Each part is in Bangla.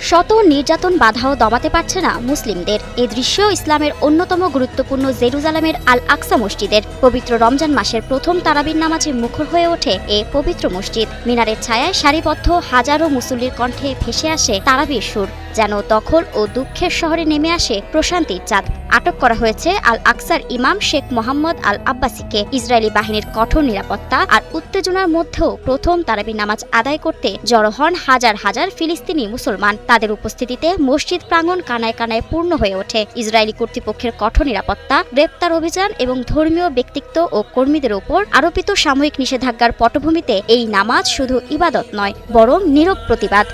শত নির্যাতন বাধাও দমাতে পারছে না মুসলিমদের। এ দৃশ্য ইসলামের অন্যতম গুরুত্বপূর্ণ জেরুজালেমের আল আকসা মসজিদের। পবিত্র রমজান মাসের প্রথম তারাবির নামাজে মুখর হয়ে ওঠে এ পবিত্র মসজিদ। মিনারের ছায়ায় সারিবদ্ধ হাজারো মুসল্লির কণ্ঠে ভেসে আসে তারাবির সুর, যেন দখল ও দুঃখের শহরে নেমে আসে প্রশান্তির চাঁদ। আটক করা হয়েছে আল আকসার ইমাম শেখ মোহাম্মদ আল আব্বাসিকে। ইসরায়েলি বাহিনীর কঠোর নিরাপত্তা আর উত্তেজনার মধ্যেও প্রথম তারাবির নামাজ আদায় করতে জড়ো হন হাজার হাজার ফিলিস্তিনি মুসলমান। তাদের উপস্থিতিতে মসজিদ প্রাঙ্গণ কানায় কানায় পূর্ণ হয়ে ওঠে। ইসরায়েলি কর্তৃপক্ষের কঠোর নিরাপত্তা, গ্রেপ্তার অভিযান এবং ধর্মীয় ব্যক্তিত্ব ও কর্মীদের ওপর আরোপিত সাময়িক নিষেধাজ্ঞার পটভূমিতে এই নামাজ শুধু ইবাদত নয়, বরং নীরব প্রতিবাদ।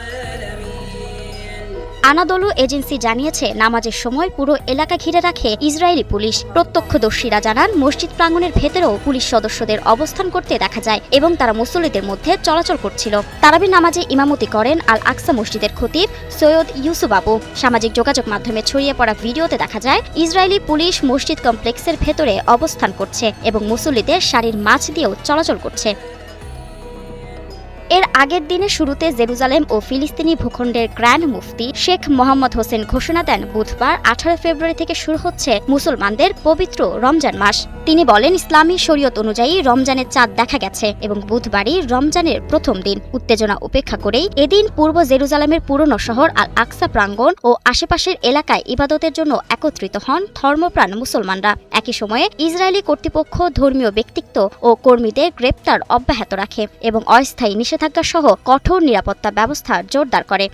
আনাদোলু এজেন্সি জানিয়েছে, নামাজের সময় পুরো এলাকা ঘিরে রাখে ইসরায়েলি পুলিশ। প্রত্যক্ষদর্শীরা জানান, মসজিদ প্রাঙ্গণের ভেতরেও পুলিশ সদস্যদের অবস্থান করতে দেখা যায় এবং তারা মুসল্লিদের মধ্যে চলাচল করছিল। তারাবির নামাজে ইমামতি করেন আল আকসা মসজিদের খতিব সৈয়দ ইউসুফ আবু। সামাজিক যোগাযোগ মাধ্যমে ছড়িয়ে পড়া ভিডিওতে দেখা যায়, ইসরায়েলি পুলিশ মসজিদ কমপ্লেক্সের ভেতরে অবস্থান করছে এবং মুসল্লিদের সারির মাঝ দিয়েও চলাচল করছে। এর আগের দিনের শুরুতে জেরুজালেম ও ফিলিস্তিনি ভূখণ্ডের গ্র্যান্ড মুফতি শেখ মোহাম্মদ হোসেন ঘোষণা দেন, বুধবার 18 ফেব্রুয়ারি থেকে শুরু হচ্ছে মুসলমানদের পবিত্র রমজান মাস। তিনি বলেন, ইসলামী শরীয়ত অনুযায়ী রমজানের চাঁদ দেখা গেছে এবং বুধবারই রমজানের প্রথম দিন। উত্তেজনা উপেক্ষা করেই এদিন পূর্ব জেরুজালেমের পুরনো শহর আল আকসা প্রাঙ্গণ ও আশেপাশের এলাকায় ইবাদতের জন্য একত্রিত হন ধর্মপ্রাণ মুসলমানরা। একই সময়ে ইসরায়েলি কর্তৃপক্ষ ধর্মীয় ব্যক্তিত্ব ও কর্মীদের গ্রেপ্তার অব্যাহত রাখে এবং অস্থায়ী নিষেধাজ্ঞা সহ কঠোর নিরাপত্তা ব্যবস্থা জোরদার করে।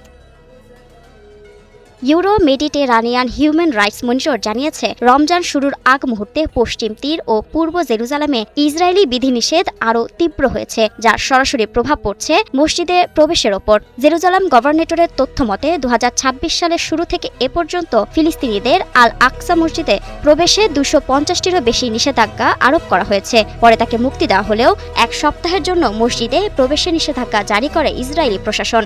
Euro Mediterranean human rights monitor জানিয়েছে, রমজান শুরুর আগ মুহূর্তে পশ্চিম তীর ও পূর্ব জেরুজালেমে ইসরায়েলি বিধিনিষেধ আরও তীব্র হয়েছে, যার সরাসরি প্রভাব পড়ছে মসজিদে প্রবেশের ওপর। জেরুজালেম গভর্নরেটরের তথ্য মতে 2026 সালের শুরু থেকে এ পর্যন্ত ফিলিস্তিনিদের আল আকসা মসজিদে প্রবেশে 250টিরও বেশি নিষেধাজ্ঞা আরোপ করা হয়েছে। পরে তাকে মুক্তি দেওয়া হলেও এক সপ্তাহের জন্য মসজিদে প্রবেশের নিষেধাজ্ঞা জারি করে ইসরায়েলি প্রশাসন।